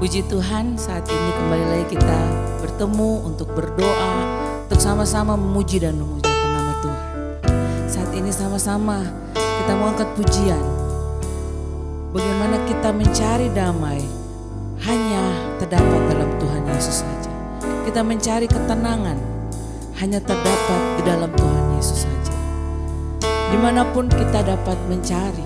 Puji Tuhan, saat ini kembali lagi kita bertemu untuk berdoa, untuk sama-sama memuji dan memuliakan nama Tuhan. Saat ini sama-sama kita mau angkat pujian. Bagaimana kita mencari damai hanya terdapat dalam Tuhan Yesus saja. Kita mencari ketenangan hanya terdapat di dalam Tuhan Yesus saja. Dimanapun kita dapat mencari,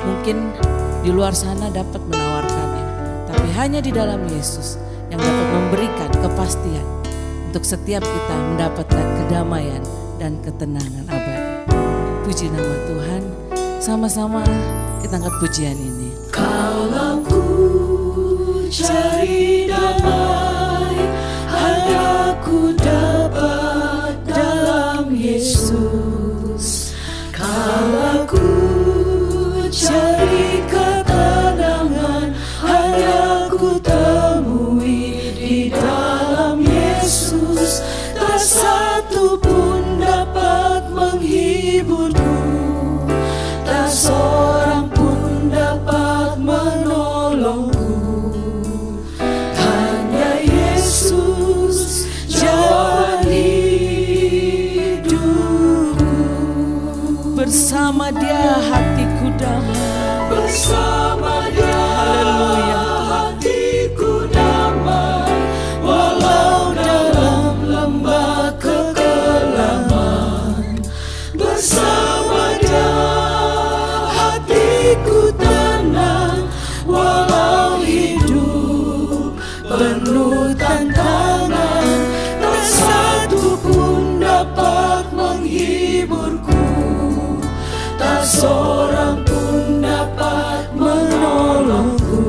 mungkin di luar sana dapat menawarkannya, tapi hanya di dalam Yesus yang dapat memberikan kepastian untuk setiap kita mendapatkan kedamaian dan ketenangan abadi. Puji nama Tuhan, sama-sama kita angkat pujian ini. Kalau ku cari damai, hanya ku dapat dalam Yesus. Kalau ku cari ketenangan, hanya ku temui di dalam Yesus. Tak satu pun dapat menghiburku, tak seorang pun dapat menolongku. Hanya Yesus jalan hidupku. Bersama Dia hatiku damai. Bersama Dia Haleluya. hatiku damai. Walau dalam lembah kekelaman, bersama Dia hatiku tenang. Walau hidup penuh tantangan, tak satu pun dapat menghiburku, tak seorang pun dapat menolongku.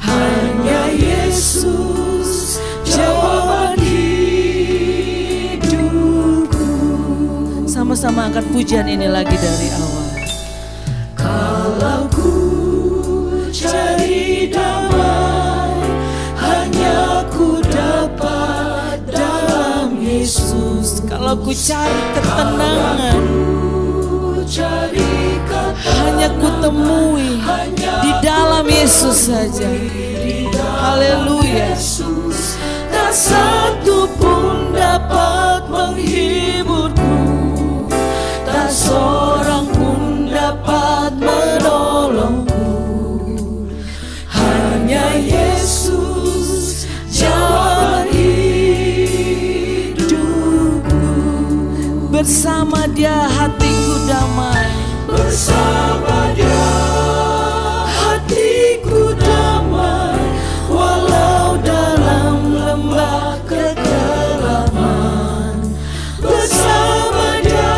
Hanya Yesus jawaban hidupku. Sama-sama angkat pujian ini lagi dari awal. Kalau ku cari damai, hanya ku dapat dalam Yesus. Kalau ku cari ketenangan, Cari hanya ku temui di dalam Yesus saja. Haleluya. Yesus, tak satu pun dapat menghiburku, tak seorang pun dapat menolongku. Hanya Yesus jalan hidupku. Bersama Dia hatiku damai. Bersama Dia hatiku damai. Walau dalam lembah kekelaman, bersama Dia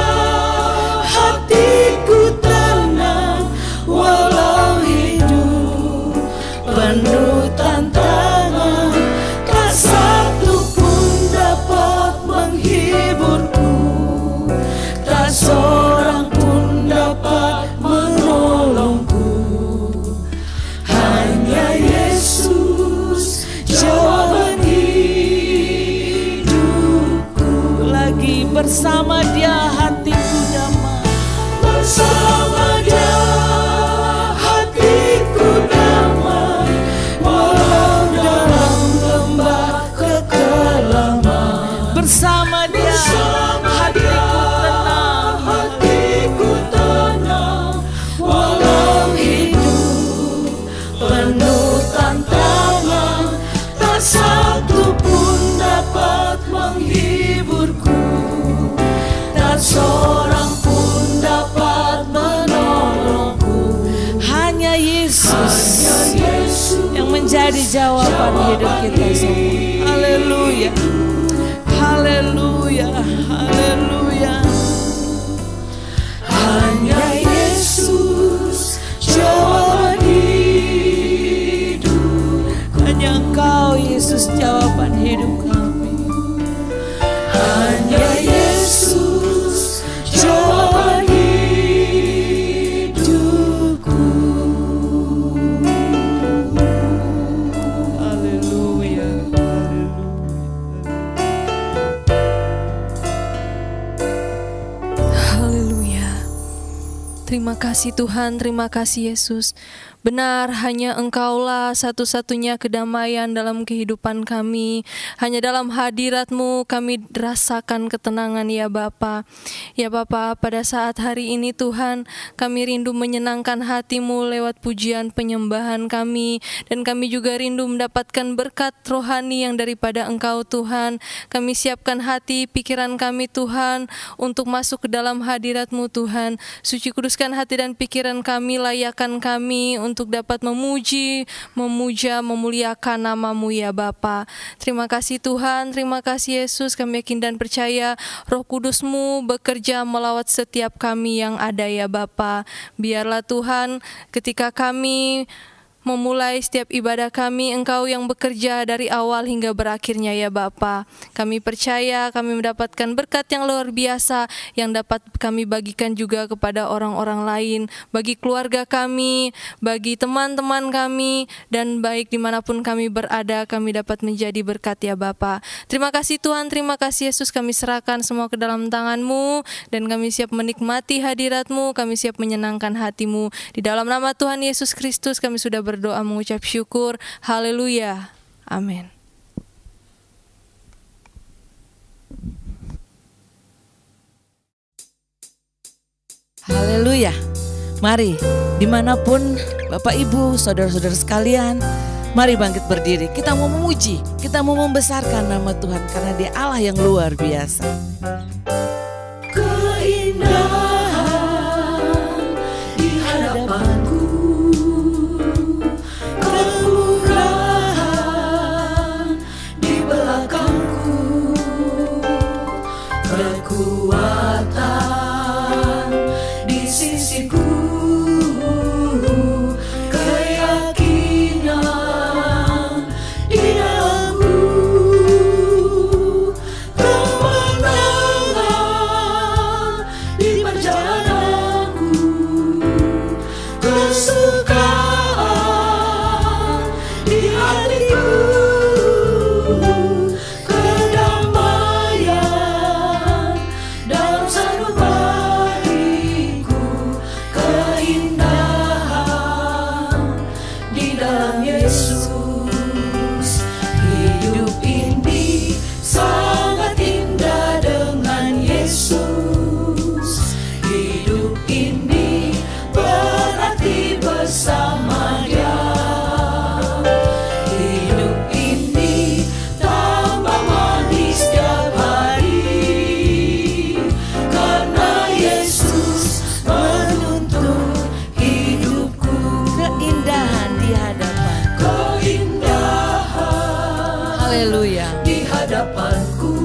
hatiku tenang. Walau hidup penuh tantangan, tak satu pun dapat menghiburku, tak seorang pun dapat menolongku. Hanya Yesus jawaban hidupku. Lagi bersama Dia hatiku damai. Bersama Dia hatiku damai. Walau dalam lembah kekelaman, Bersama Dia hatiku tenang. hatiku tenang. Walau hidup penuh tantangan, tak satu pun dapat menghiburku, tak seorang pun dapat menolongku. Hanya Yesus Hanya Yesus yang menjadi jawaban hidup kita semua. Haleluya. Haleluya. Haleluya. Hanya Yesus jawaban hidup. Hanya Engkau Yesus jawaban hidup kami. Hanya Yesus jawaban hidupku. Haleluya. Haleluya. Terima kasih Tuhan, terima kasih Yesus. Benar, hanya Engkaulah satu-satunya kedamaian dalam kehidupan kami. Hanya dalam hadirat-Mu kami rasakan ketenangan ya Bapa. Ya Bapa, pada saat hari ini Tuhan, kami rindu menyenangkan hati-Mu lewat pujian penyembahan kami. Dan kami juga rindu mendapatkan berkat rohani yang daripada Engkau Tuhan. Kami siapkan hati, pikiran kami Tuhan, untuk masuk ke dalam hadirat-Mu Tuhan. Suci kuduskan hati dan pikiran kami, layakkan kami untuk dapat memuji, memuja, memuliakan nama-Mu ya Bapa. Terima kasih Tuhan, terima kasih Yesus. Kami yakin dan percaya Roh Kudus-Mu bekerja melawat setiap kami yang ada ya Bapa. Biarlah Tuhan, ketika kami memulai setiap ibadah kami, Engkau yang bekerja dari awal hingga berakhirnya ya Bapa. Kami percaya kami mendapatkan berkat yang luar biasa yang dapat kami bagikan juga kepada orang-orang lain, bagi keluarga kami, bagi teman-teman kami, dan baik dimanapun kami berada, kami dapat menjadi berkat ya Bapa. Terima kasih Tuhan, terima kasih Yesus. Kami serahkan semua ke dalam tangan-Mu, dan kami siap menikmati hadirat-Mu, kami siap menyenangkan hati-Mu. Di dalam nama Tuhan Yesus Kristus kami sudah berdoa mengucap syukur. Haleluya. Amin. Haleluya. Mari, dimanapun Bapak Ibu, saudara-saudara sekalian, mari bangkit berdiri. Kita mau memuji, kita mau membesarkan nama Tuhan karena Dia Allah yang luar biasa. Keindahan di hadapanku, kemurahan di belakangku, kekuatan di sisiku, keyakinan di dalamku, kemenangan di perjalananku, kesukaan di hatiku, kedamaian dalam sanubariku, keindahan di dalam Yesus. Hidup ini sangat indah dengan Yesus. Hidup ini berarti bersama Dia. Hidup ini tambah manis setiap hari, karena Yesus menuntun hidupku. Keindahan di hadapan. Keindahan Haleluya. di hadapanku,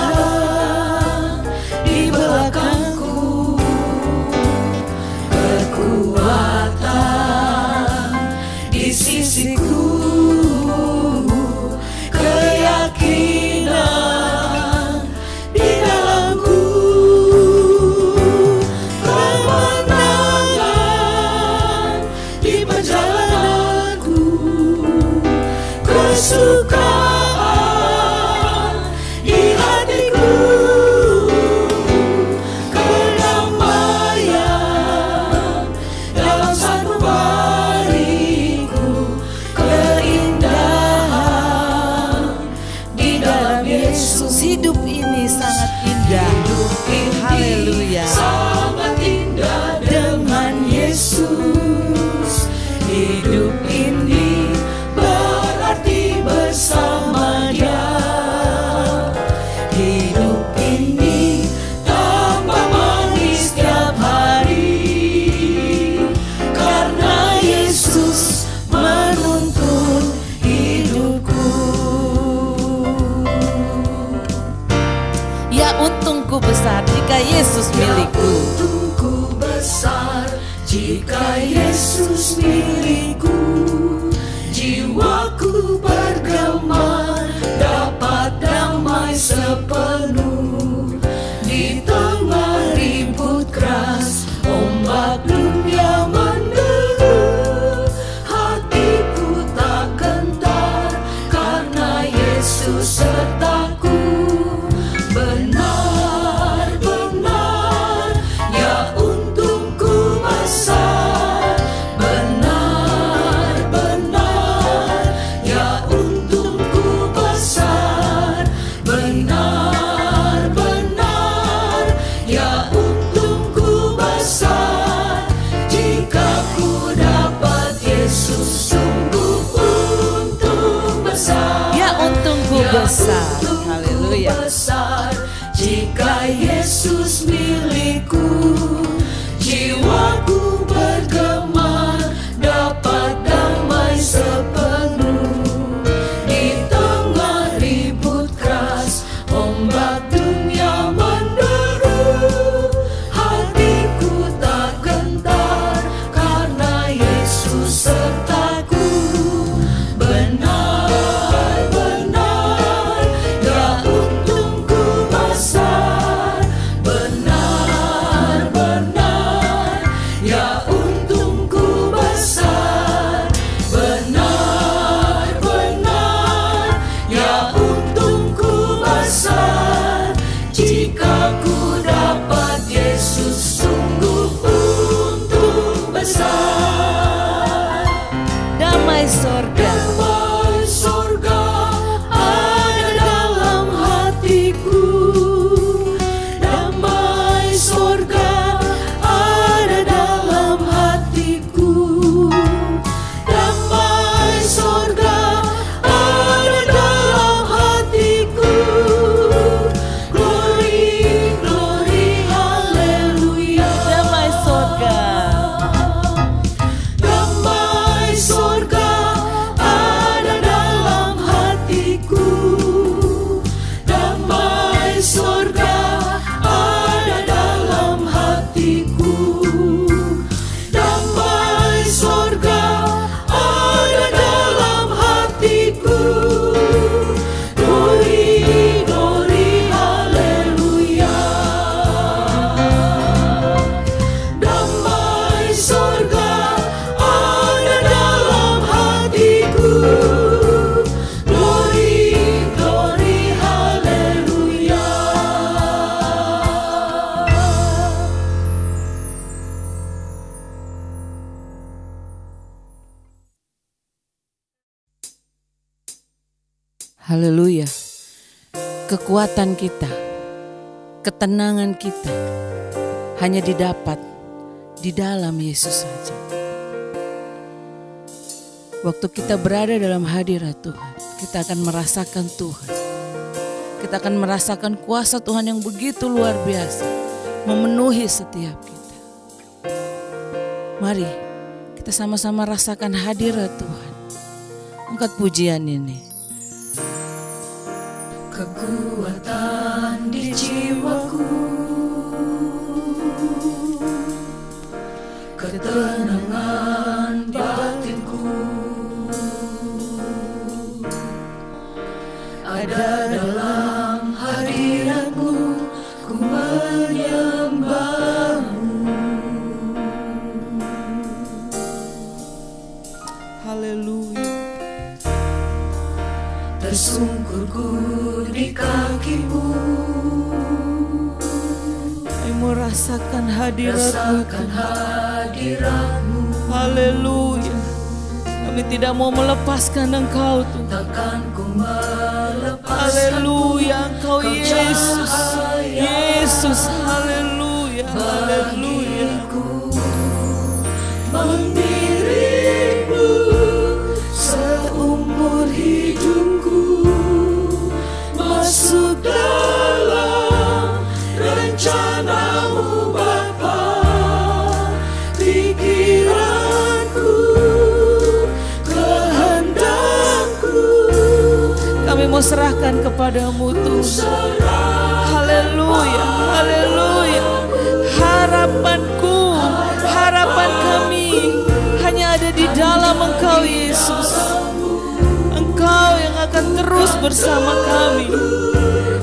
kemurahan di belakangku, kekuatan di sisiku, keyakinan di dalamku, kemenangan di perjalananku, kesukaan di hatiku, kedamaian dalam sanubariku, keindahan di dalam Yesus. Hidup ini sangat indah. Hidup ini Haleluya. sangat indah dengan Yesus. Hidup ini berarti bersama Dia. Hidup ini tambah manis setiap hari, karena Yesus menuntun hidupku. Ya, untungku besar jika Yesus milikku. Untungku besar jika Yesus milikku. Jiwaku bergema, dapat damai sepenuh di tengah ribut keras, ombak dunia menderu. Hatiku tak gentar karena Yesus sertaku. Benar-benar besar. Haleluya. Jika Yesus milikku, jiwaku bergema, dapat damai sepenuh. Di tengah ribut keras, ombak dunia menderu, hatiku tak gentar karena Yesus sertaku. Benar-benar ya untungku besar, benar-benar ya untungku besar, benar-benar ya untungku besar. Jika ku dapat Yesus, sungguh untung besar. Damai sorga, Damai sorga ada dalam hatiku. Damai sorga ada dalam hatiku. Damai sorga ada dalam hatiku. Glory, glory, haleluya. damai sorga. Damai sorga ada dalam hatiku. Damai sorga ada dalam hatiku. Damai sorga ada dalam hatiku. Glory, glory, haleluya. Damai sorga ada dalam hatiku. Glory, glory, haleluya. Haleluya. Kekuatan kita, ketenangan kita hanya didapat di dalam Yesus saja. Waktu kita berada dalam hadirat Tuhan, kita akan merasakan Tuhan. Kita akan merasakan kuasa Tuhan yang begitu luar biasa memenuhi setiap kita. Mari kita sama-sama rasakan hadirat Tuhan. Angkat pujian ini. Kekuatan di jiwaku, ketenangan batinku, ada dalam hadiratmu, ku menyembahmu. Haleluya. Tersungkurku di kakimu, Kami mau rasakan hadirat-Mu. rasakan hadiratmu. Haleluya. Kami tidak mau melepaskan Engkau Tuhan. Takkan ku melepaskan. Haleluya, Engkau Kau Yesus. cahaya Yesus, haleluya, haleluya. bagiku, mengiringmu seumur hidupku, masuk dalam rencanamu Bapa. Pikiranku, kehendakku, Kami mau serahkan kepadamu Tuhan. Haleluya, haleluya. Harapanku, harapan kami hanya ada di dalam Engkau Yesus. Engkau yang akan terus bersama kami.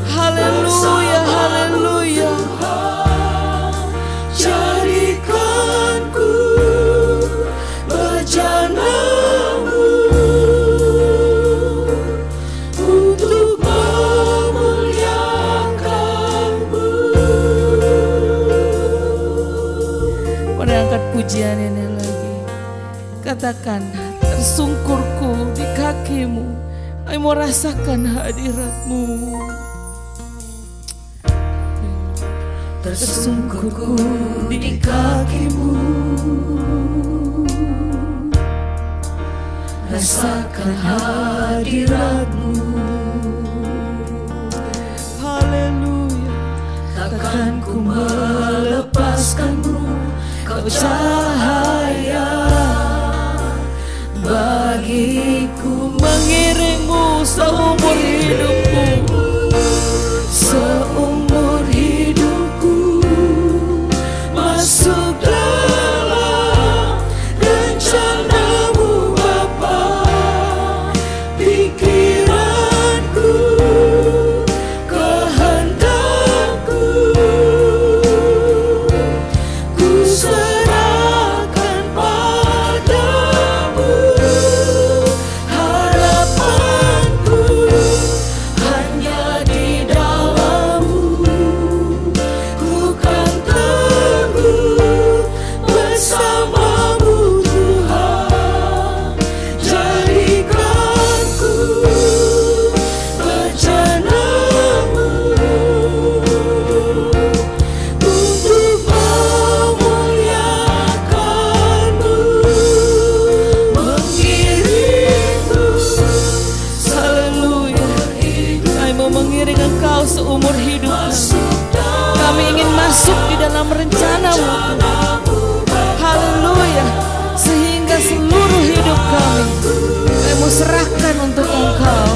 Haleluya, haleluya. jadikanku bejanamu untuk memuliakanmu. Pada angkat pujian ini lagi. Katakan, tersungkurku di kakimu. Aku mau rasakan hadirat-Mu. Tersungkurku di kakimu, rasakan hadiratmu. takkan ku melepaskanmu, kau cahaya bagiku. Mengiringmu seumur hidupku, seumur hidupku, masuk dalam rencanamu Bapa. Pikiranku, kehendakku, ku serahkan padamu. Harapanku hanya di dalam-Mu, ku kan teguh bersama-Mu Tuhan. Jadikanku bejana-Mu untuk memuliakan-Mu, mengiringku. haleluya. Kami mau mengiring Engkau seumur hidup. Kami ingin masuk di dalam rencana-Mu, haleluya. Sehingga seluruh hidup kami mau serahkan untuk Engkau,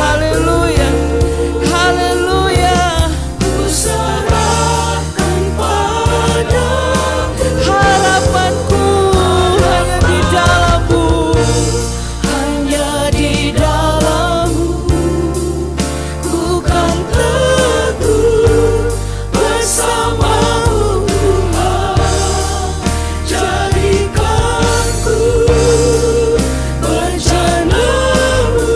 haleluya, haleluya. Ku serahkan padamu. Harapanku hanya di dalam-Mu, Hanya di dalam-Mu, ku kan teguh bersama-Mu Tuhan. Jadikanku bejana-Mu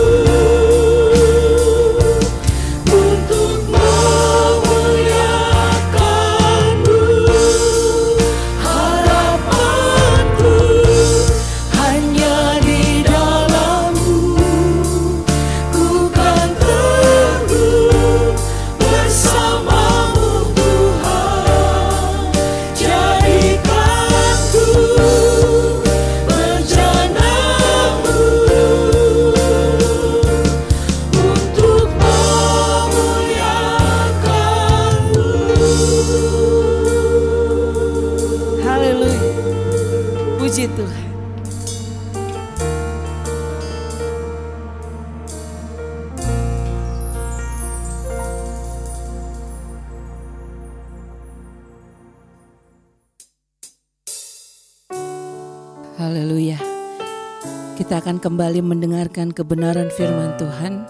untuk memuliakan-Mu. Harapanku hanya di dalam-Mu, ku kan teguh bersama-Mu Tuhan. Jadikanku bejana-Mu untuk memuliakan-Mu. haleluya. Puji Tuhan. Haleluya. Kita akan kembali mendengarkan kebenaran firman Tuhan.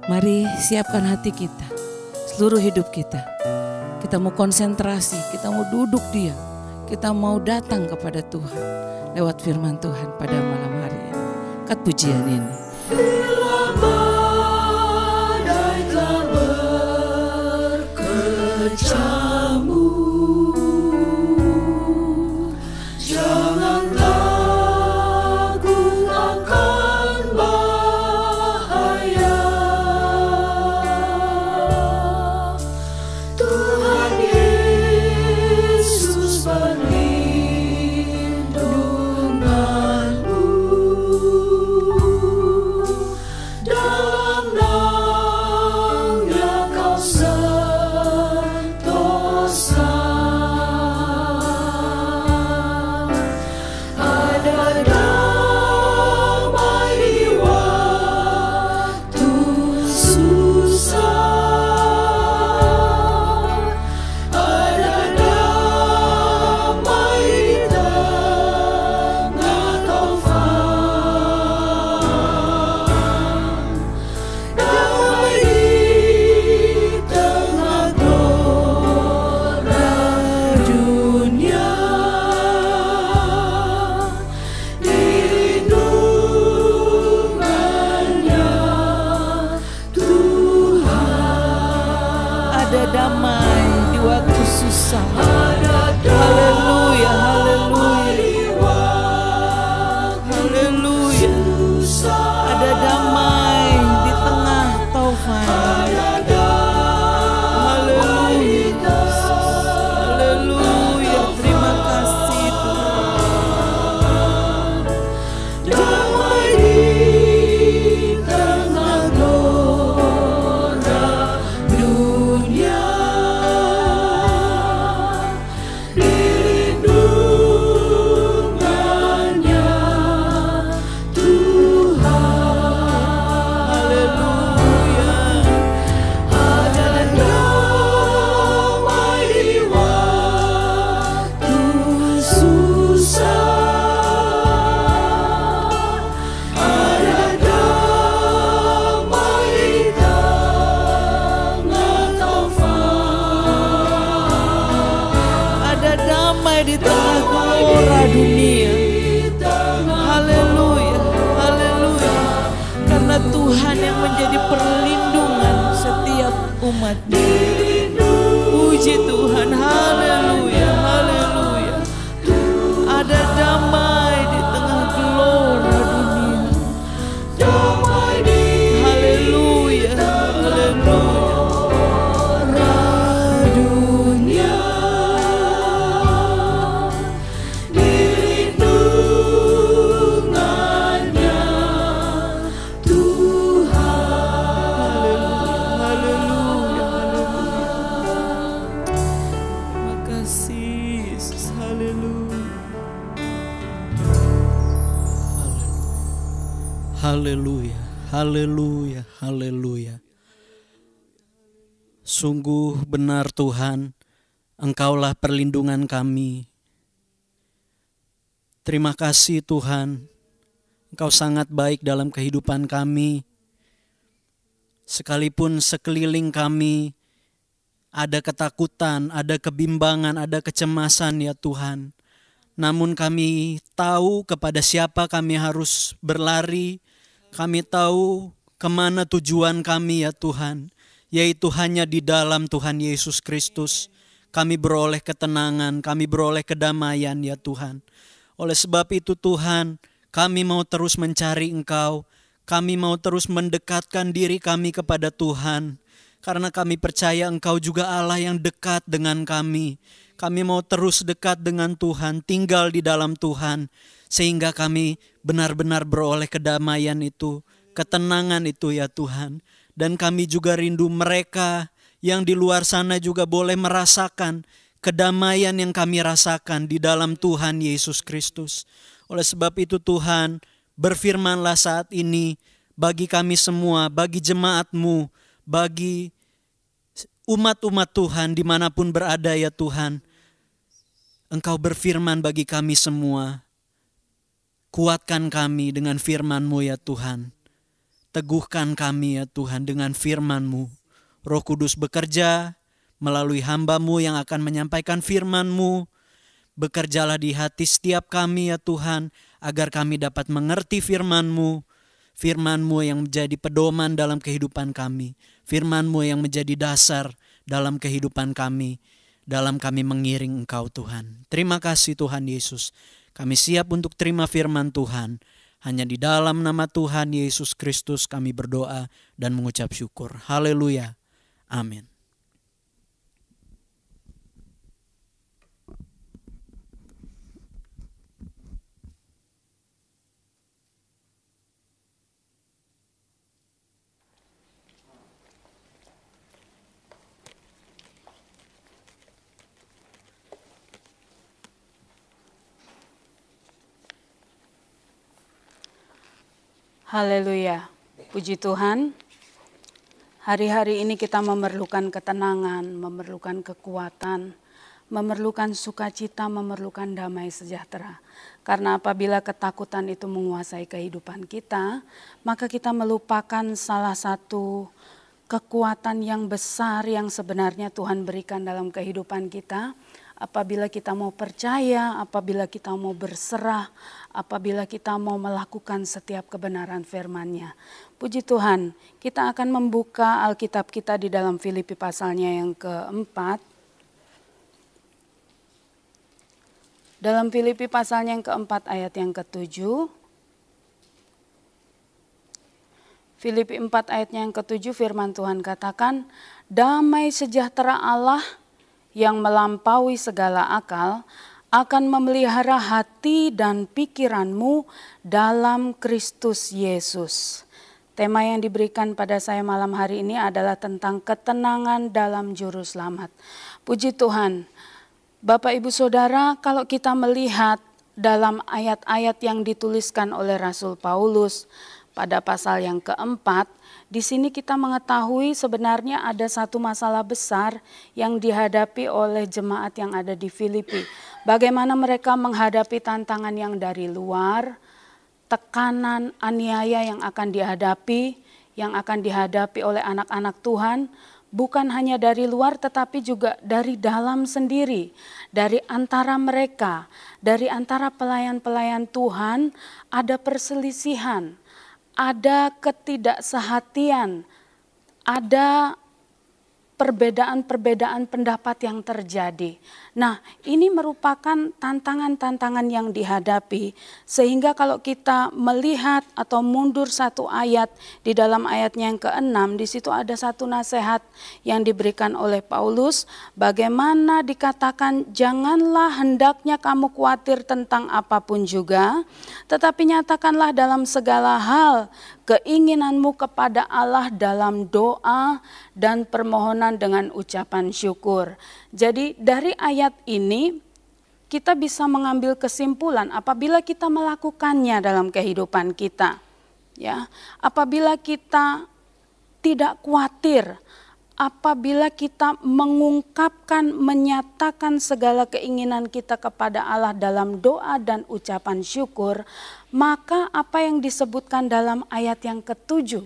Mari siapkan hati kita, seluruh hidup kita. Kita mau konsentrasi, kita mau duduk diam, kita mau datang kepada Tuhan lewat firman Tuhan pada malam hari ini. Angkat pujian ini. Bila badai telah berkecamuk, jangan takut akan bahaya. Tuhan Yesus perlindunganmu, dalam naungnya kau sentosa. Ada damai di waktu susah, ada damai di tengah taufan, damai di tengah gelora dunia. Lindungannya Tuhan, Ada damai di waktu susah. ada Haleluya, damai haleluya, di waktu haleluya. susah, Ada damai di tengah taufan. ada damai di Haleluya, terima kasih Tuhan. damai di tengah gelora dunia. damai di tengah gelora dunia. Haleluya, haleluya. Karena Tuhan yang menjadi perlindungan setiap umat-Nya. Puji Tuhan, haleluya, haleluya. Ada damai di tengah gelora dunia. Haleluya, haleluya. Dunia dilindungannya Tuhan. Haleluya, haleluya. Terima kasih Yesus, haleluya. Haleluya, haleluya, haleluya. Sungguh benar Tuhan, Engkaulah perlindungan kami. Terima kasih Tuhan, Engkau sangat baik dalam kehidupan kami. Sekalipun sekeliling kami ada ketakutan, ada kebimbangan, ada kecemasan ya Tuhan. Namun kami tahu kepada siapa kami harus berlari. Kami tahu kemana tujuan kami ya Tuhan, yaitu hanya di dalam Tuhan Yesus Kristus. Kami beroleh ketenangan, kami beroleh kedamaian ya Tuhan. Oleh sebab itu Tuhan, kami mau terus mencari Engkau. Kami mau terus mendekatkan diri kami kepada Tuhan. Karena kami percaya Engkau juga Allah yang dekat dengan kami. Kami mau terus dekat dengan Tuhan, tinggal di dalam Tuhan. Sehingga kami benar-benar beroleh kedamaian itu, ketenangan itu ya Tuhan. Dan kami juga rindu mereka yang di luar sana juga boleh merasakan kedamaian yang kami rasakan di dalam Tuhan Yesus Kristus. Oleh sebab itu Tuhan, berfirmanlah saat ini bagi kami semua, bagi jemaat-Mu, bagi umat-umat Tuhan dimanapun berada ya Tuhan. Engkau berfirman bagi kami semua. Kuatkan kami dengan firman-Mu ya Tuhan. Teguhkan kami ya Tuhan dengan firman-Mu. Roh Kudus bekerja melalui hamba-Mu yang akan menyampaikan firman-Mu. Bekerjalah di hati setiap kami ya Tuhan, agar kami dapat mengerti firman-Mu. Firman-Mu yang menjadi pedoman dalam kehidupan kami. Firman-Mu yang menjadi dasar dalam kehidupan kami. Dalam kami mengiring Engkau Tuhan. Terima kasih Tuhan Yesus. Kami siap untuk terima firman Tuhan. Hanya di dalam nama Tuhan Yesus Kristus kami berdoa dan mengucap syukur. Haleluya. Amin. Haleluya, puji Tuhan. Hari-hari ini kita memerlukan ketenangan, memerlukan kekuatan, memerlukan sukacita, memerlukan damai sejahtera. Karena apabila ketakutan itu menguasai kehidupan kita, maka kita melupakan salah satu kekuatan yang besar yang sebenarnya Tuhan berikan dalam kehidupan kita. Apabila kita mau percaya, apabila kita mau berserah, apabila kita mau melakukan setiap kebenaran firman-Nya. Puji Tuhan, kita akan membuka Alkitab kita di dalam Filipi pasalnya yang keempat. Dalam Filipi pasalnya yang keempat ayat yang ketujuh. Filipi 4 ayatnya yang ketujuh firman Tuhan katakan, damai sejahtera Allah yang melampaui segala akal akan memelihara hati dan pikiranmu dalam Kristus Yesus. Tema yang diberikan pada saya malam hari ini adalah tentang ketenangan dalam juru selamat. Puji Tuhan, Bapak Ibu Saudara, kalau kita melihat dalam ayat-ayat yang dituliskan oleh Rasul Paulus pada pasal yang keempat, di sini kita mengetahui sebenarnya ada satu masalah besar yang dihadapi oleh jemaat yang ada di Filipi. Bagaimana mereka menghadapi tantangan yang dari luar, tekanan, aniaya yang akan dihadapi oleh anak-anak Tuhan, bukan hanya dari luar tetapi juga dari dalam sendiri, dari antara mereka, dari antara pelayan-pelayan Tuhan ada perselisihan, ada ketidaksehatian, ada perbedaan-perbedaan pendapat yang terjadi. Nah, ini merupakan tantangan-tantangan yang dihadapi, sehingga kalau kita melihat atau mundur satu ayat di dalam ayatnya yang ke-6, di situ ada satu nasihat yang diberikan oleh Paulus, bagaimana dikatakan janganlah hendaknya kamu khawatir tentang apapun juga, tetapi nyatakanlah dalam segala hal keinginanmu kepada Allah dalam doa dan permohonan dengan ucapan syukur. Jadi dari ayat ini kita bisa mengambil kesimpulan apabila kita melakukannya dalam kehidupan kita. Ya, apabila kita tidak khawatir, apabila kita mengungkapkan, menyatakan segala keinginan kita kepada Allah dalam doa dan ucapan syukur, maka apa yang disebutkan dalam ayat yang ke-7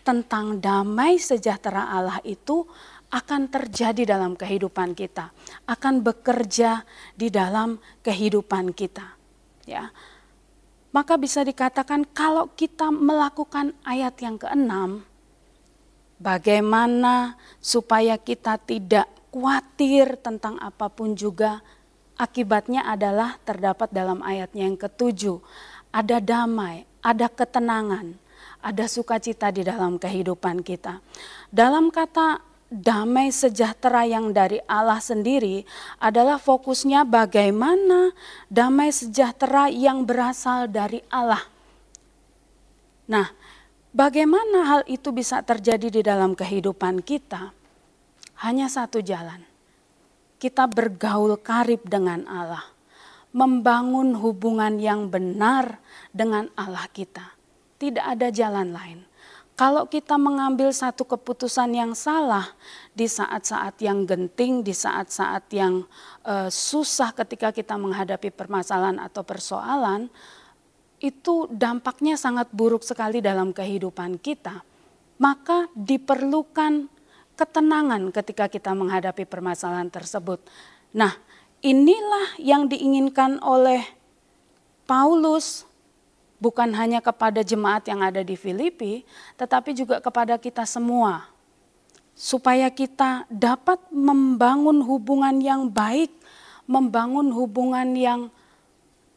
tentang damai sejahtera Allah itu akan terjadi dalam kehidupan kita, akan bekerja di dalam kehidupan kita. Ya, maka bisa dikatakan kalau kita melakukan ayat yang ke-6, bagaimana supaya kita tidak khawatir tentang apapun juga, akibatnya adalah terdapat dalam ayatnya yang ke-7. Ada damai, ada ketenangan, ada sukacita di dalam kehidupan kita. Dalam kata damai sejahtera yang dari Allah sendiri adalah fokusnya bagaimana damai sejahtera yang berasal dari Allah. Nah, bagaimana hal itu bisa terjadi di dalam kehidupan kita? Hanya satu jalan. Kita bergaul karib dengan Allah. Membangun hubungan yang benar dengan Allah kita. Tidak ada jalan lain. Kalau kita mengambil satu keputusan yang salah di saat-saat yang genting, di saat-saat yang susah ketika kita menghadapi permasalahan atau persoalan, itu dampaknya sangat buruk sekali dalam kehidupan kita. Maka diperlukan ketenangan ketika kita menghadapi permasalahan tersebut. Nah, inilah yang diinginkan oleh Paulus, bukan hanya kepada jemaat yang ada di Filipi, tetapi juga kepada kita semua. Supaya kita dapat membangun hubungan yang baik, membangun hubungan yang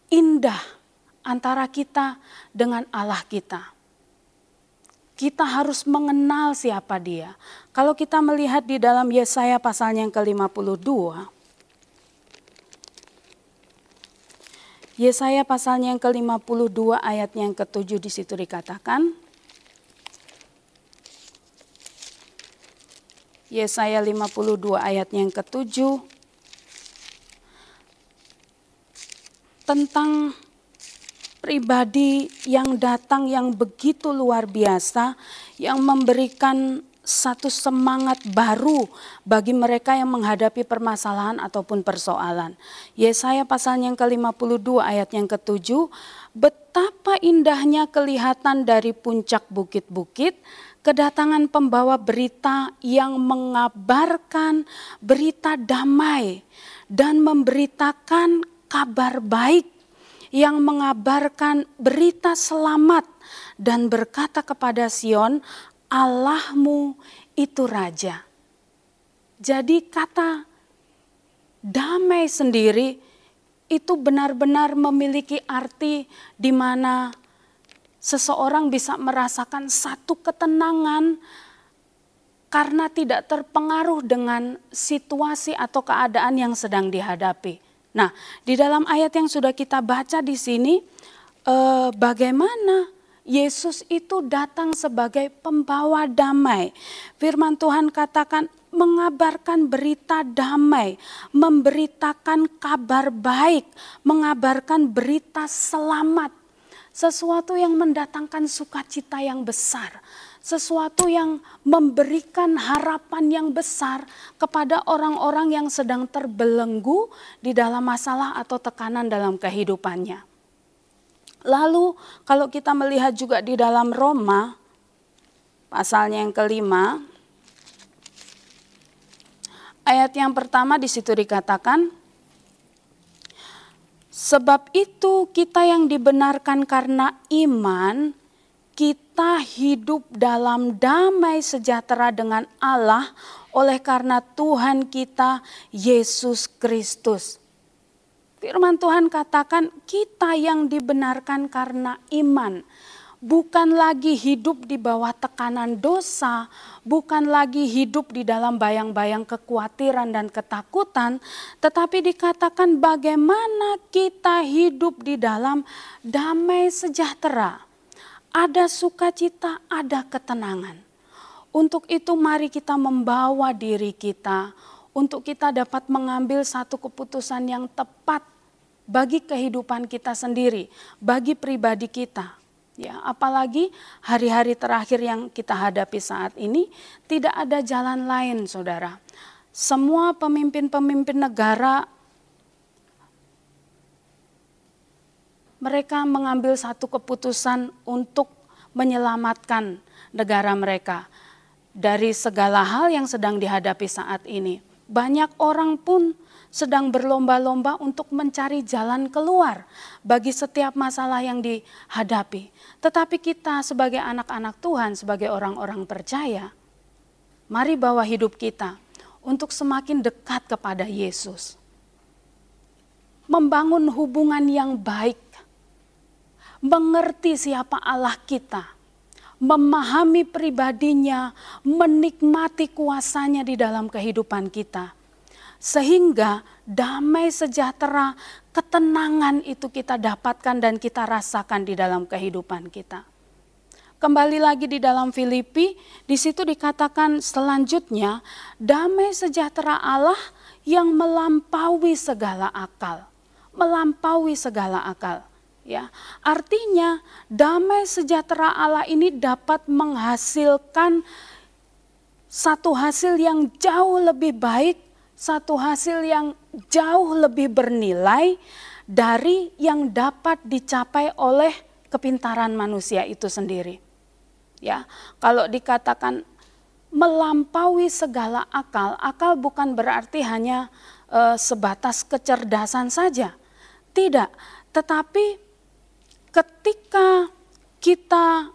indah antara kita dengan Allah kita. Kita harus mengenal siapa Dia. Kalau kita melihat di dalam Yesaya pasalnya yang ke-52, Yesaya pasalnya yang ke-52 ayatnya yang ke-7 di situ dikatakan, Yesaya 52 ayatnya yang ke-7 tentang pribadi yang datang yang begitu luar biasa, yang memberikan satu semangat baru bagi mereka yang menghadapi permasalahan ataupun persoalan. Yesaya pasal yang ke-52 ayat yang ke-7, betapa indahnya kelihatan dari puncak bukit-bukit, kedatangan pembawa berita yang mengabarkan berita damai dan memberitakan kabar baik, yang mengabarkan berita selamat dan berkata kepada Sion, Allahmu itu Raja. Jadi kata damai sendiri itu benar-benar memiliki arti di mana seseorang bisa merasakan satu ketenangan karena tidak terpengaruh dengan situasi atau keadaan yang sedang dihadapi. Nah, di dalam ayat yang sudah kita baca di sini, bagaimana Yesus itu datang sebagai pembawa damai. Firman Tuhan katakan mengabarkan berita damai, memberitakan kabar baik, mengabarkan berita selamat. Sesuatu yang mendatangkan sukacita yang besar. Sesuatu yang memberikan harapan yang besar kepada orang-orang yang sedang terbelenggu di dalam masalah atau tekanan dalam kehidupannya. Lalu kalau kita melihat juga di dalam Roma pasalnya yang ke-5, ayat yang pertama di situ dikatakan, sebab itu kita yang dibenarkan karena iman, kita hidup dalam damai sejahtera dengan Allah oleh karena Tuhan kita Yesus Kristus. Firman Tuhan katakan kita yang dibenarkan karena iman. Bukan lagi hidup di bawah tekanan dosa, bukan lagi hidup di dalam bayang-bayang kekhawatiran dan ketakutan, tetapi dikatakan bagaimana kita hidup di dalam damai sejahtera. Ada sukacita, ada ketenangan. Untuk itu mari kita membawa diri kita, untuk kita dapat mengambil satu keputusan yang tepat bagi kehidupan kita sendiri, bagi pribadi kita. Ya, apalagi hari-hari terakhir yang kita hadapi saat ini, tidak ada jalan lain, saudara. Semua pemimpin-pemimpin negara, mereka mengambil satu keputusan untuk menyelamatkan negara mereka dari segala hal yang sedang dihadapi saat ini. Banyak orang pun sedang berlomba-lomba untuk mencari jalan keluar bagi setiap masalah yang dihadapi. Tetapi kita sebagai anak-anak Tuhan, sebagai orang-orang percaya, mari bawa hidup kita untuk semakin dekat kepada Yesus. Membangun hubungan yang baik, mengerti siapa Allah kita, memahami pribadinya, menikmati kuasanya di dalam kehidupan kita. Sehingga damai sejahtera, ketenangan itu kita dapatkan dan kita rasakan di dalam kehidupan kita. Kembali lagi di dalam Filipi, di situ dikatakan selanjutnya, damai sejahtera Allah yang melampaui segala akal. Melampaui segala akal. Ya, artinya damai sejahtera Allah ini dapat menghasilkan satu hasil yang jauh lebih baik, satu hasil yang jauh lebih bernilai dari yang dapat dicapai oleh kepintaran manusia itu sendiri. Ya, kalau dikatakan melampaui segala akal, akal bukan berarti hanya sebatas kecerdasan saja. Tidak, tetapi ketika kita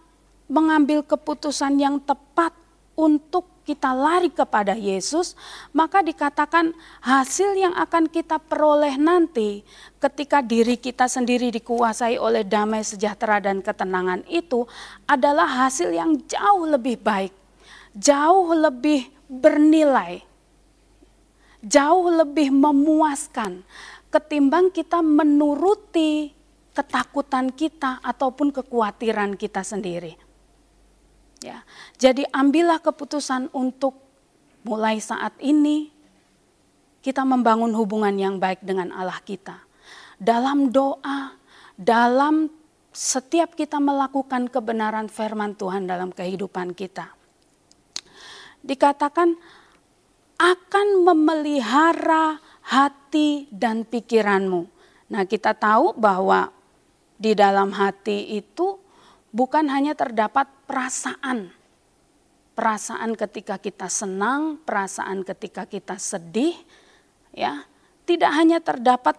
mengambil keputusan yang tepat untuk kita lari kepada Yesus, maka dikatakan hasil yang akan kita peroleh nanti ketika diri kita sendiri dikuasai oleh damai sejahtera dan ketenangan itu adalah hasil yang jauh lebih baik, jauh lebih bernilai, jauh lebih memuaskan ketimbang kita menuruti ketakutan kita ataupun kekhawatiran kita sendiri. Ya, jadi ambillah keputusan untuk mulai saat ini kita membangun hubungan yang baik dengan Allah kita. Dalam doa, dalam setiap kita melakukan kebenaran firman Tuhan dalam kehidupan kita. Dikatakan akan memelihara hati dan pikiranmu. Nah, kita tahu bahwa di dalam hati itu bukan hanya terdapat perasaan. Perasaan ketika kita senang, perasaan ketika kita sedih, ya. Tidak hanya terdapat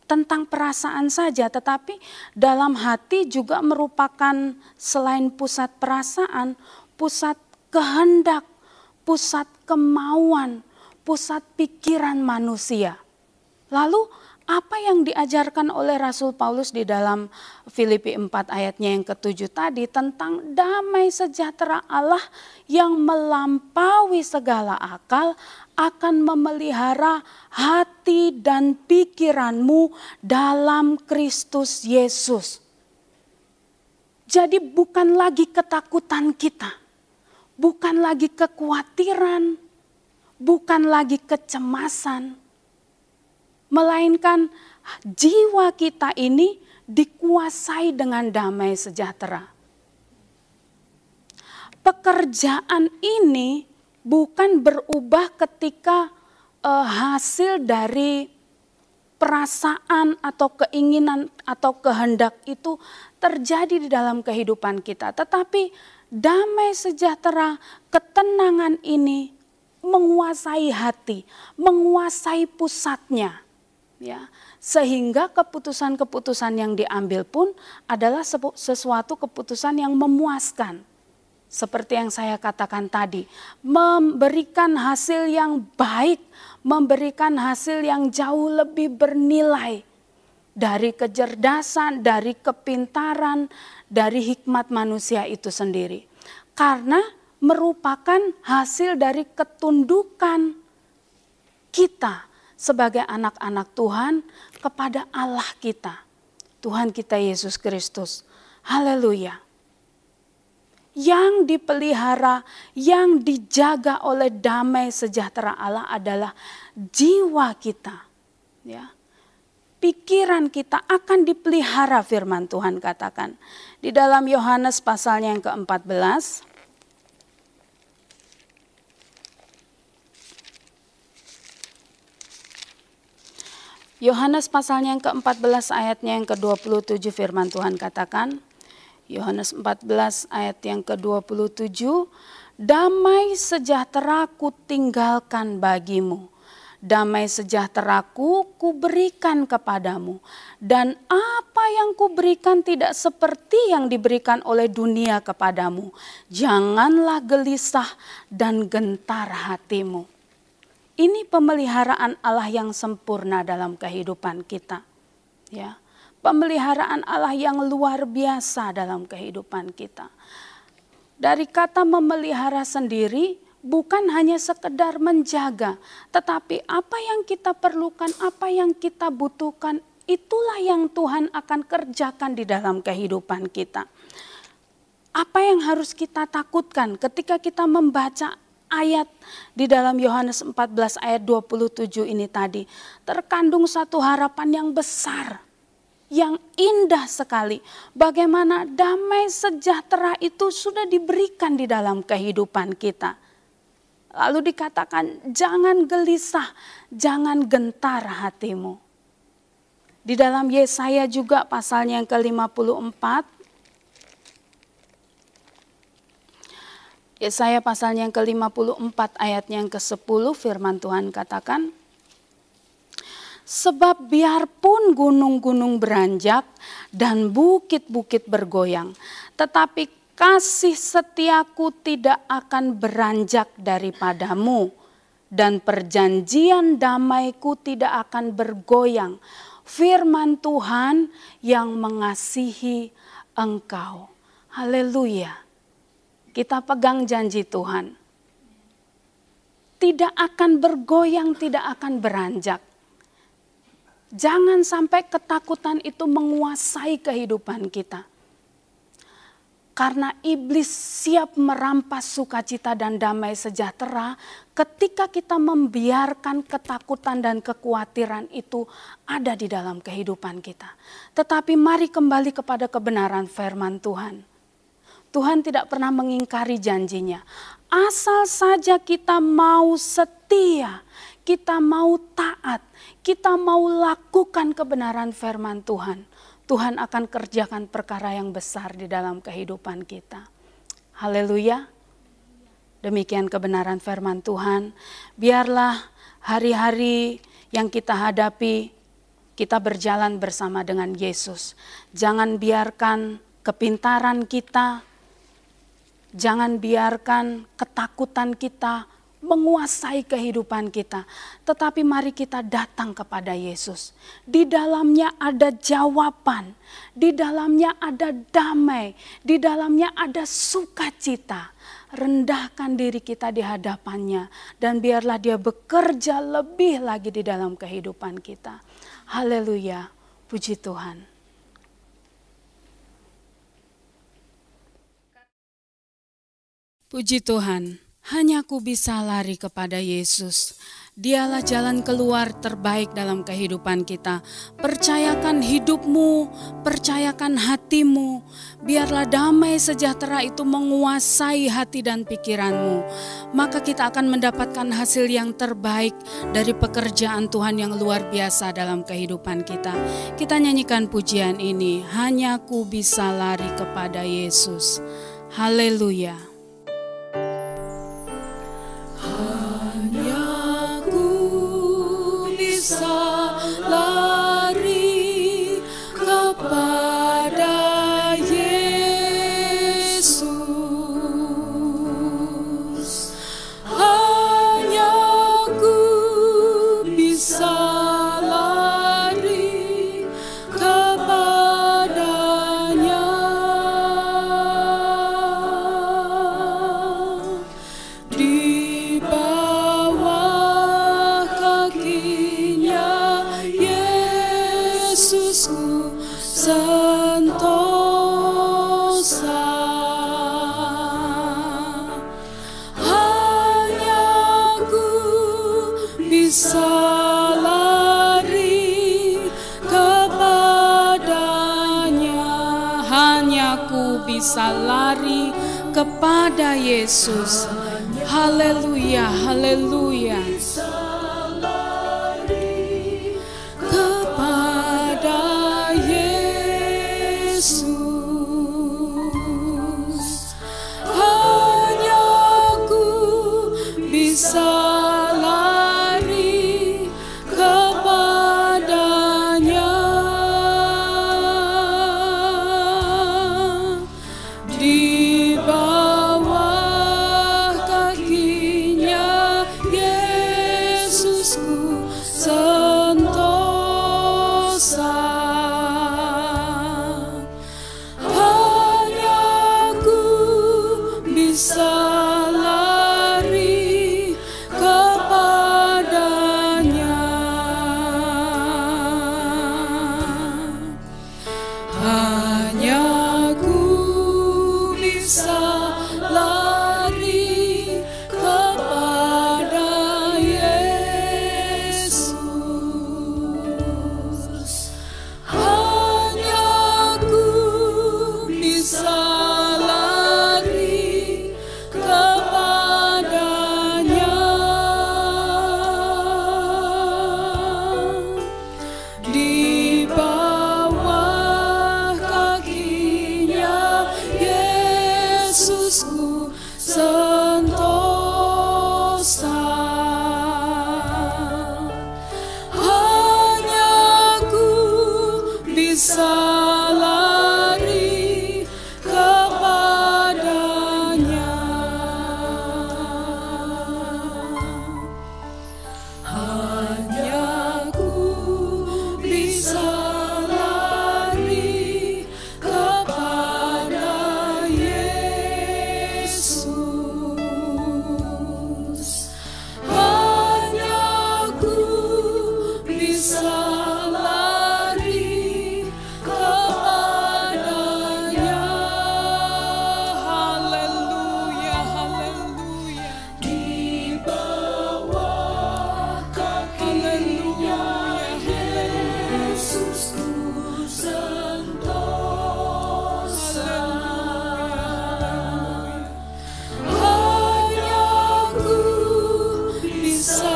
tentang perasaan saja, tetapi dalam hati juga merupakan selain pusat perasaan, pusat kehendak, pusat kemauan, pusat pikiran manusia. Lalu apa yang diajarkan oleh Rasul Paulus di dalam Filipi 4 ayatnya yang ke-7 tadi tentang damai sejahtera Allah yang melampaui segala akal akan memelihara hati dan pikiranmu dalam Kristus Yesus. Jadi bukan lagi ketakutan kita, bukan lagi kekhawatiran, bukan lagi kecemasan, melainkan jiwa kita ini dikuasai dengan damai sejahtera. Pekerjaan ini bukan berubah ketika hasil dari perasaan atau keinginan atau kehendak itu terjadi di dalam kehidupan kita. Tetapi damai sejahtera, ketenangan ini menguasai hati, menguasai pusatnya. Ya, sehingga keputusan-keputusan yang diambil pun adalah sesuatu keputusan yang memuaskan. Seperti yang saya katakan tadi, memberikan hasil yang baik, memberikan hasil yang jauh lebih bernilai dari kecerdasan, dari kepintaran, dari hikmat manusia itu sendiri. Karena merupakan hasil dari ketundukan kita sebagai anak-anak Tuhan kepada Allah kita, Tuhan kita Yesus Kristus. Haleluya. Yang dipelihara, yang dijaga oleh damai sejahtera Allah adalah jiwa kita. Ya. Pikiran kita akan dipelihara, firman Tuhan katakan. Di dalam Yohanes pasalnya yang ke-14. Yohanes pasalnya yang ke-14 ayatnya yang ke-27 firman Tuhan katakan. Yohanes 14 ayat yang ke-27. Damai sejahtera ku tinggalkan bagimu. Damai sejahteraku kuberikan kepadamu. Dan apa yang kuberikan tidak seperti yang diberikan oleh dunia kepadamu. Janganlah gelisah dan gentar hatimu. Ini pemeliharaan Allah yang sempurna dalam kehidupan kita. Ya, pemeliharaan Allah yang luar biasa dalam kehidupan kita. Dari kata memelihara sendiri bukan hanya sekedar menjaga, tetapi apa yang kita perlukan, apa yang kita butuhkan, itulah yang Tuhan akan kerjakan di dalam kehidupan kita. Apa yang harus kita takutkan ketika kita membaca ayat di dalam Yohanes 14 ayat 27 ini tadi, terkandung satu harapan yang besar, yang indah sekali. Bagaimana damai sejahtera itu sudah diberikan di dalam kehidupan kita. Lalu dikatakan jangan gelisah, jangan gentar hatimu. Di dalam Yesaya juga pasalnya yang ke-54. Yesaya pasalnya yang ke-54 ayatnya yang ke-10 firman Tuhan katakan. Sebab biarpun gunung-gunung beranjak dan bukit-bukit bergoyang, tetapi kasih setiaku tidak akan beranjak daripadamu, dan perjanjian damaiku tidak akan bergoyang. Firman Tuhan yang mengasihi engkau. Haleluya. Kita pegang janji Tuhan. Tidak akan bergoyang, tidak akan beranjak. Jangan sampai ketakutan itu menguasai kehidupan kita. Karena iblis siap merampas sukacita dan damai sejahtera ketika kita membiarkan ketakutan dan kekhawatiran itu ada di dalam kehidupan kita. Tetapi mari kembali kepada kebenaran firman Tuhan. Tuhan tidak pernah mengingkari janjinya. Asal saja kita mau setia, kita mau taat, kita mau lakukan kebenaran firman Tuhan. Tuhan akan kerjakan perkara yang besar di dalam kehidupan kita. Haleluya. Demikian kebenaran firman Tuhan. Biarlah hari-hari yang kita hadapi, kita berjalan bersama dengan Yesus. Jangan biarkan kepintaran kita, jangan biarkan ketakutan kita menguasai kehidupan kita. Tetapi mari kita datang kepada Yesus. Di dalamnya ada jawaban. Di dalamnya ada damai. Di dalamnya ada sukacita. Rendahkan diri kita di hadapannya. Dan biarlah dia bekerja lebih lagi di dalam kehidupan kita. Haleluya. Puji Tuhan. Puji Tuhan, hanya aku bisa lari kepada Yesus. Dialah jalan keluar terbaik dalam kehidupan kita. Percayakan hidupmu, percayakan hatimu. Biarlah damai sejahtera itu menguasai hati dan pikiranmu. Maka kita akan mendapatkan hasil yang terbaik dari pekerjaan Tuhan yang luar biasa dalam kehidupan kita. Kita nyanyikan pujian ini, hanya aku bisa lari kepada Yesus. Haleluya. bisa lari kepada Yesus. Hanya ku bisa lari kepadanya. Di bawah kakinya Yesusku sentosa. Hanya ku bisa lari kepadanya. Hanya ku bisa lari kepada Yesus. Haleluya, haleluya. Kepada Yesus. Hanya ku bisa lari kepadanya. Di bawah kakinya Yesusku sentosa. Hanya ku bisa lari kepadanya. Hanya ku bisa lari kepada Yesus. Hanya ku bisa lari kepadanya. Di bawah kakinya Yesusku sentosa. Hanya ku bisa lari kepadanya. Hanya ku bisa lari kepada Yesus. Hanya ku bisa lari kepadanya. Haleluya, haleluya. Di bawah kakinya Yesusku sentosa. Hanya ku bisa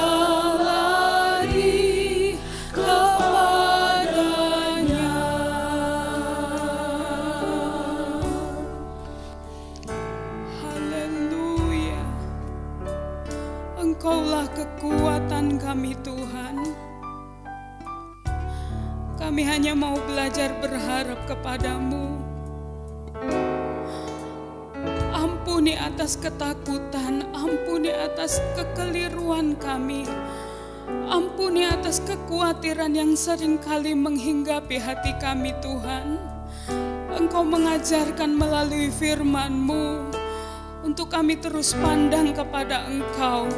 lari kepadanya. Haleluya. Engkaulah kekuatan kami, Tuhan. Kami hanya mau belajar berharap kepadamu. Ampuni atas ketakutan, ampuni atas kekeliruan kami, ampuni atas kekhawatiran yang seringkali menghinggapi hati kami, Tuhan. Engkau mengajarkan melalui firman-Mu untuk kami terus pandang kepada Engkau.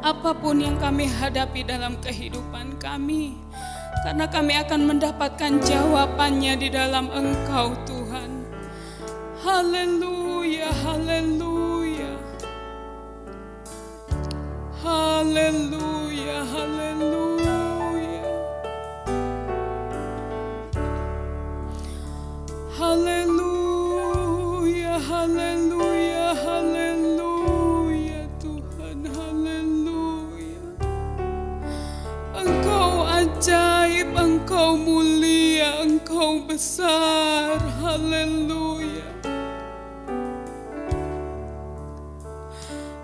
Apapun yang kami hadapi dalam kehidupan kami, karena kami akan mendapatkan jawabannya di dalam Engkau, Tuhan. Haleluya, haleluya. Haleluya, haleluya. Haleluya, haleluya, haleluya, Tuhan, haleluya. Engkau ajaib, Engkau mulia, Engkau besar, haleluya.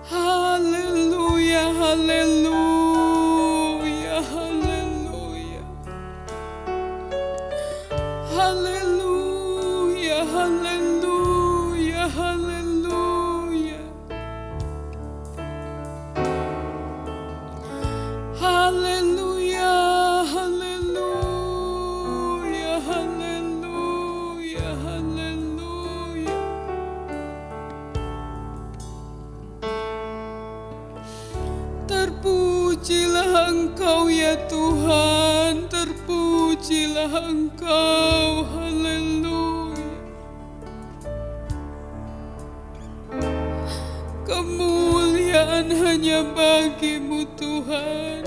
Haleluya, haleluya, haleluya. Terpujilah Engkau, haleluya. Kemuliaan hanya bagi-Mu Tuhan.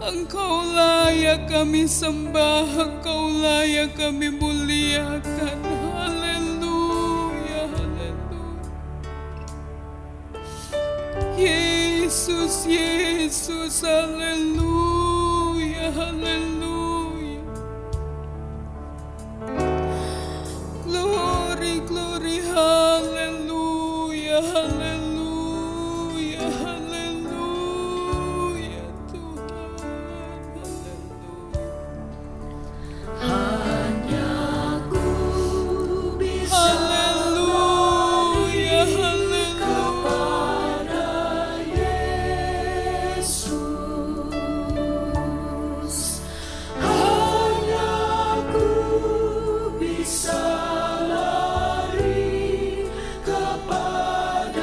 Engkau layak kami sembah, Engkau layak kami muliakan, haleluya, haleluya. Yesus, Yesus, haleluya, haleluya. Glory, glory, haleluya, haleluya, haleluya, Tuhan, haleluya. Hanya Ku bisa Haleluya, haleluya. kepada Yesus. Hanya Ku bisa lari kepadanya.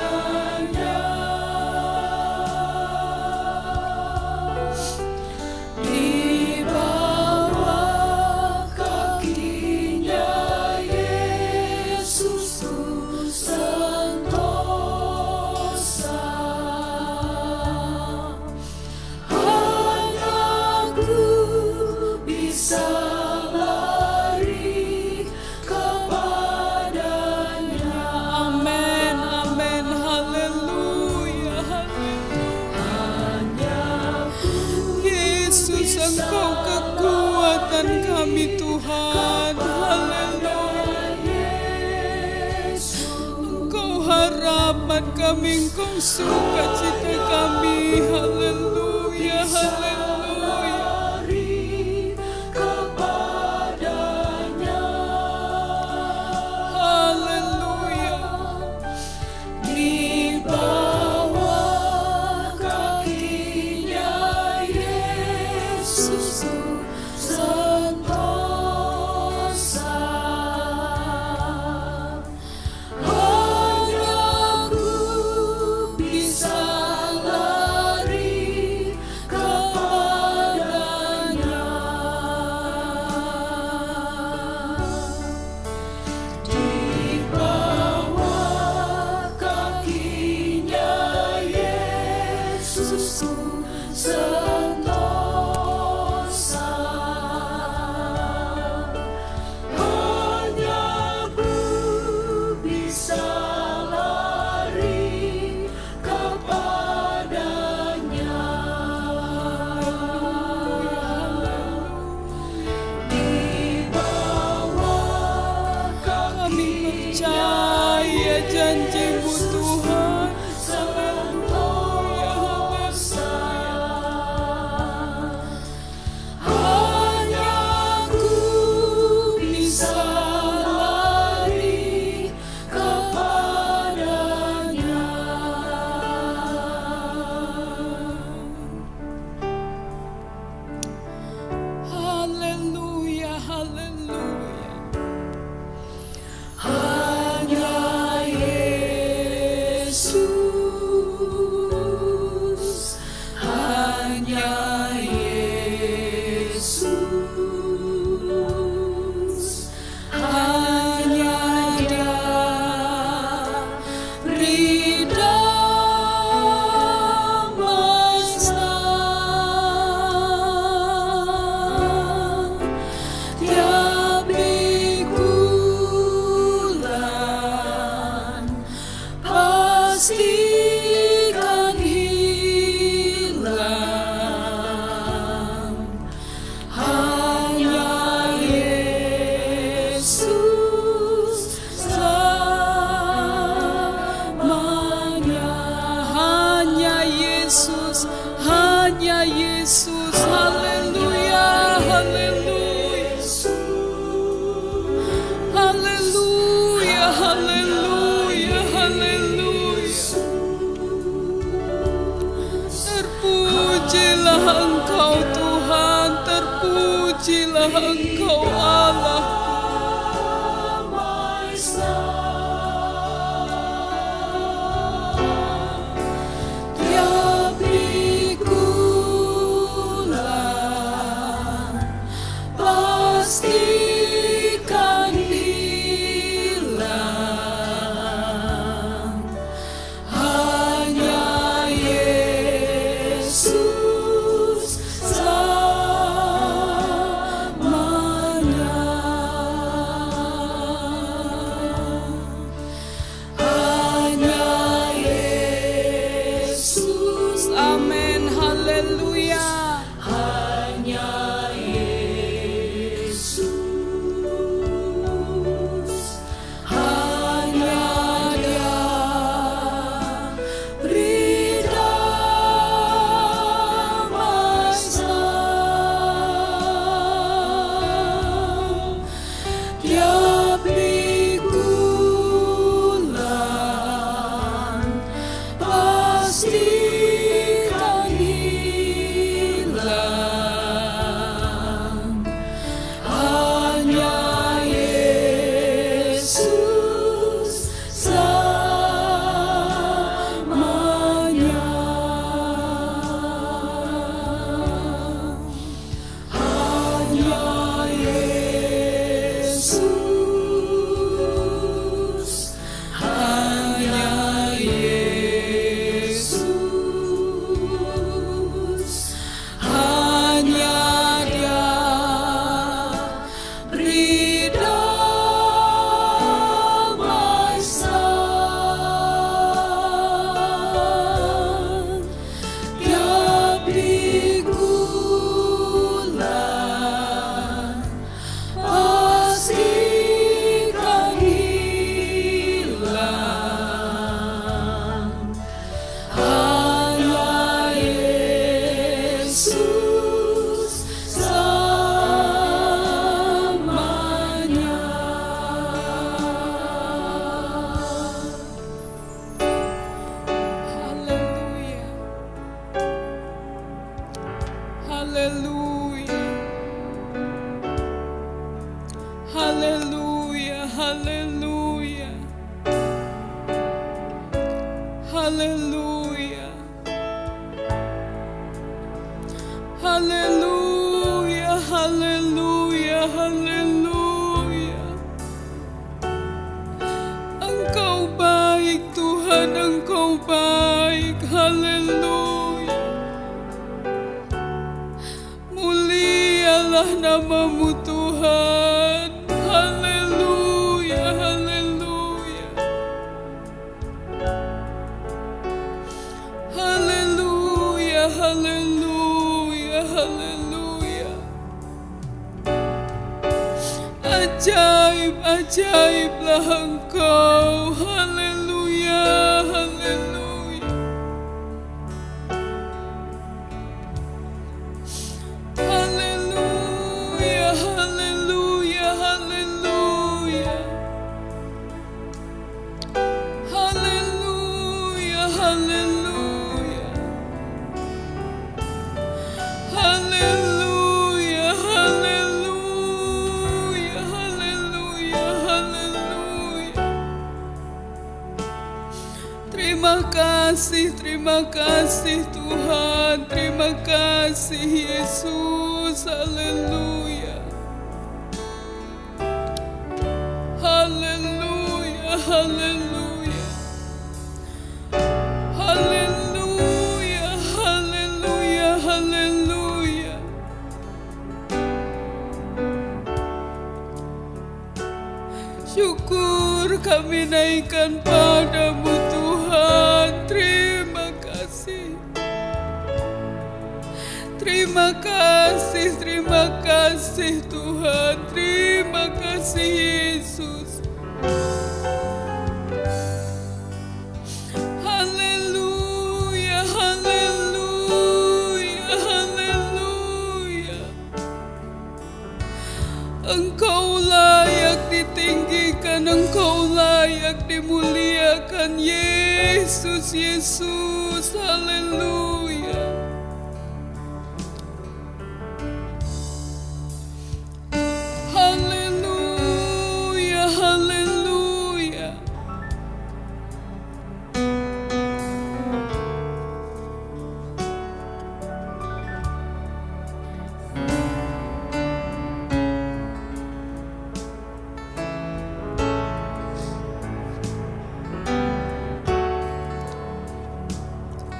Di bawah kakinya Yesus ku sentosa. Hanya Ku bisa lari kepadanya. Amin, amin, haleluya, Hanya Yesus, Engkau kekuatan kami Tuhan, haleluya. Engkau harapan kami, Engkau sukacita kami, haleluya, haleluya. lari kepadanya. Haleluya. Di bawah kakinya Yesus ku sentosa. Hanya Ku bisa lari kepadanya. Di bawah kakinya Yesus ku sentosa. Hanya Ku bisa lari kepadanya. Di bawah Kami percaya janji-Mu Tuhan, sentosa. Hanya Ku bisa lari kepadanya. haleluya, haleluya. Hanya Yesus, hanya Yesus, hanya Dia beri damai senang. Tiap pikulan pastikan hilang. Hanya Yesus selamanya. Hanya Yesus, hanya Yesus, haleluya, haleluya. Haleluya, haleluya, haleluya. Terpujilah Engkau Tuhan, terpujilah Engkau Allah. Damai senang. Tiap pikulan haleluya. Haleluya, haleluya. Haleluya. Haleluya, haleluya, haleluya. Engkau baik Tuhan, Engkau baik, haleluya. Mulialah nama-Mu Tuhan, haleluya, haleluya. Haleluya, haleluya, haleluya. Ajaib, ajaiblah Engkau, haleluya, haleluya. Haleluya, haleluya, haleluya. Haleluya, haleluya. Haleluya, haleluya, haleluya, haleluya. Terima kasih Tuhan, terima kasih Yesus, haleluya. Haleluya, haleluya. Haleluya, haleluya, haleluya. Syukur kami naikkan padamu Tuhan, terima kasih. Terima kasih Tuhan, terima kasih Yesus. Haleluya, haleluya, haleluya. Engkau layak ditinggikan, Engkau layak dimuliakan, Yesus, Yesus, haleluya. Haleluya, haleluya.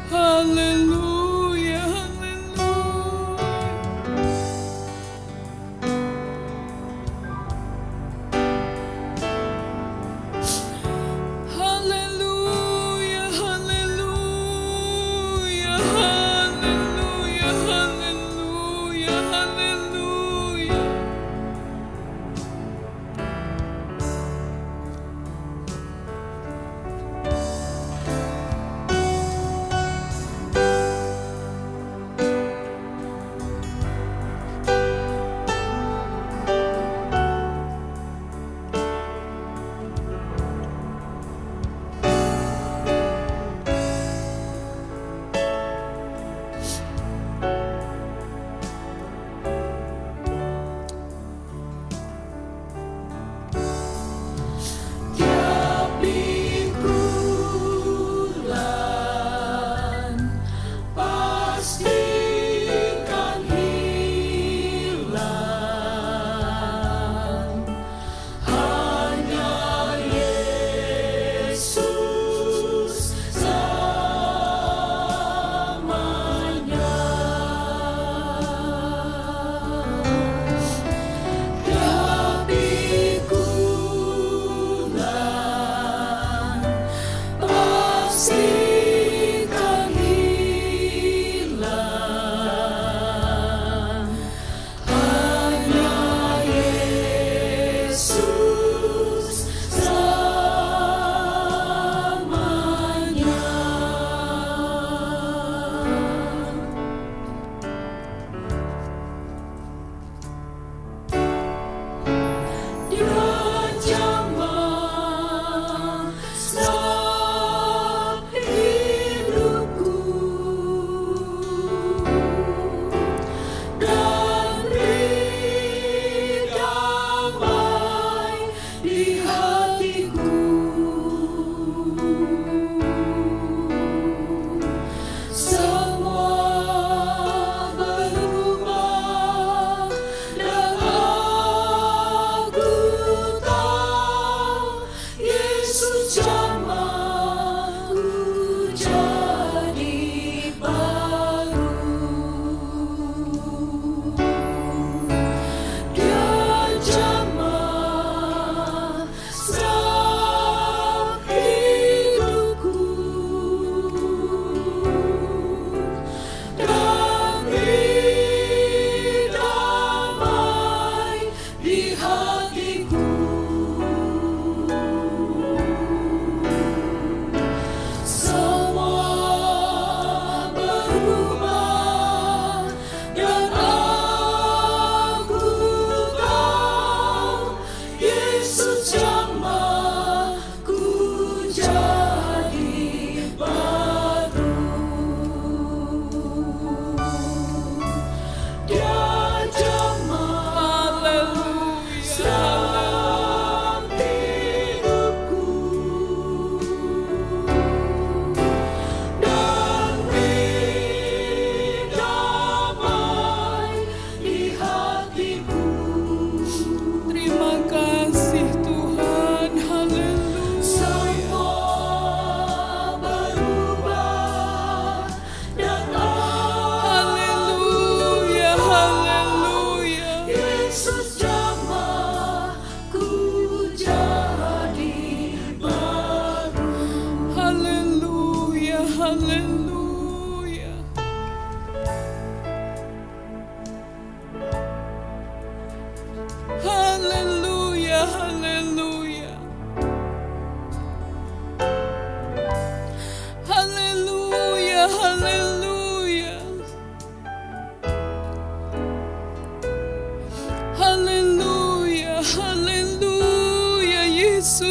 Haleluya.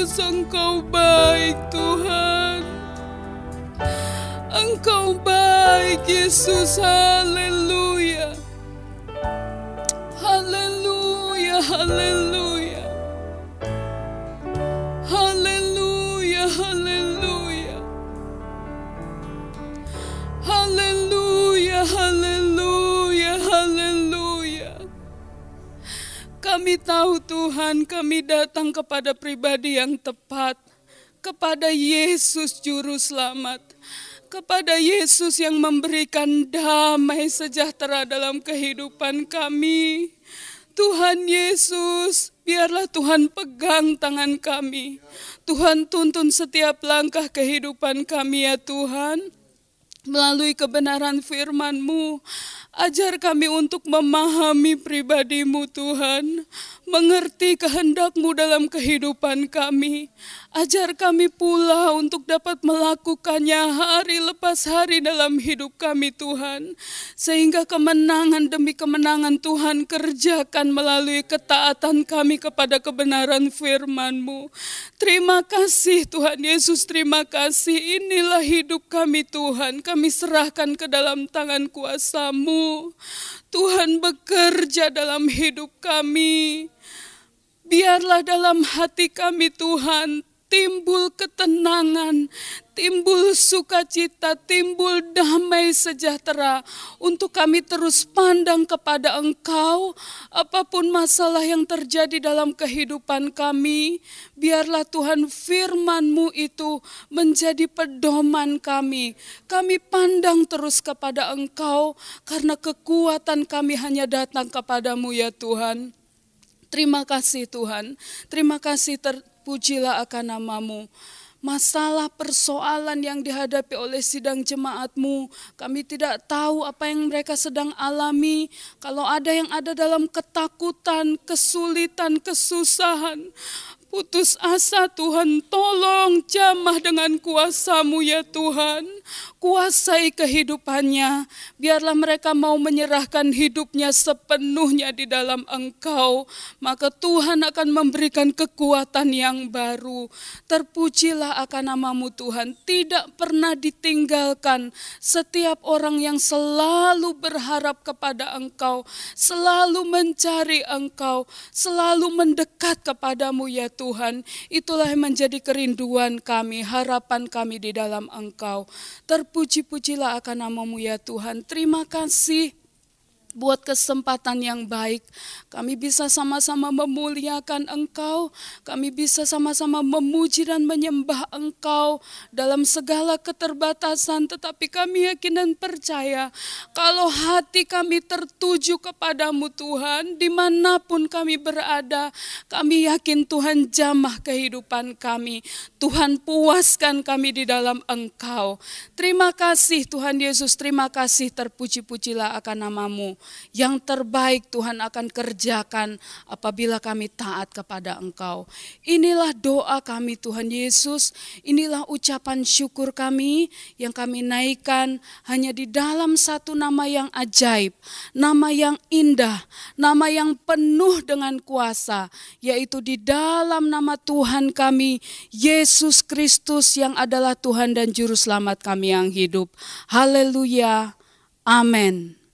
Yesus, Engkau baik Tuhan. Engkau baik Yesus, haleluya. Haleluya, haleluya. Haleluya, haleluya. Haleluya, haleluya, haleluya. Kami tahu Tuhan, kami datang kepada pribadi yang tepat, kepada Yesus Juru Selamat, kepada Yesus yang memberikan damai sejahtera dalam kehidupan kami. Tuhan Yesus, biarlah Tuhan pegang tangan kami. Tuhan tuntun setiap langkah kehidupan kami ya Tuhan. Melalui kebenaran firman-Mu, ajar kami untuk memahami pribadi-Mu Tuhan, mengerti kehendak-Mu dalam kehidupan kami. Ajar kami pula untuk dapat melakukannya hari lepas hari dalam hidup kami Tuhan. Sehingga kemenangan demi kemenangan Tuhan kerjakan melalui ketaatan kami kepada kebenaran firman-Mu. Terima kasih Tuhan Yesus, terima kasih. Inilah hidup kami Tuhan, kami serahkan ke dalam tangan kuasa-Mu. Tuhan bekerja dalam hidup kami. Biarlah dalam hati kami Tuhan timbul ketenangan, timbul sukacita, timbul damai sejahtera untuk kami terus pandang kepada Engkau. Apapun masalah yang terjadi dalam kehidupan kami, biarlah Tuhan firman-Mu itu menjadi pedoman kami. Kami pandang terus kepada Engkau karena kekuatan kami hanya datang kepada-Mu ya Tuhan. Terima kasih Tuhan, terima kasih, terpujilah akan nama-Mu. Masalah persoalan yang dihadapi oleh sidang jemaat-Mu, kami tidak tahu apa yang mereka sedang alami. Kalau ada yang ada dalam ketakutan, kesulitan, kesusahan, putus asa Tuhan, tolong jamah dengan kuasa-Mu ya Tuhan. Kuasai kehidupannya, biarlah mereka mau menyerahkan hidupnya sepenuhnya di dalam Engkau. Maka Tuhan akan memberikan kekuatan yang baru. Terpujilah akan nama-Mu Tuhan, tidak pernah ditinggalkan. Setiap orang yang selalu berharap kepada Engkau, selalu mencari Engkau, selalu mendekat kepada-Mu ya Tuhan. Itulah yang menjadi kerinduan kami, harapan kami di dalam Engkau. Terpuji-pujilah akan nama-Mu ya Tuhan. Terima kasih buat kesempatan yang baik. Kami bisa sama-sama memuliakan Engkau. Kami bisa sama-sama memuji dan menyembah Engkau dalam segala keterbatasan. Tetapi kami yakin dan percaya kalau hati kami tertuju kepada-Mu Tuhan, dimanapun kami berada, kami yakin Tuhan jamah kehidupan kami. Tuhan puaskan kami di dalam Engkau. Terima kasih Tuhan Yesus, terima kasih, terpuji-pujilah akan nama-Mu. Yang terbaik Tuhan akan kerjakan apabila kami taat kepada Engkau. Inilah doa kami Tuhan Yesus, inilah ucapan syukur kami yang kami naikkan hanya di dalam satu nama yang ajaib, nama yang indah, nama yang penuh dengan kuasa, yaitu di dalam nama Tuhan kami, Yesus Kristus yang adalah Tuhan dan Juru Selamat kami yang hidup. Haleluya, amin.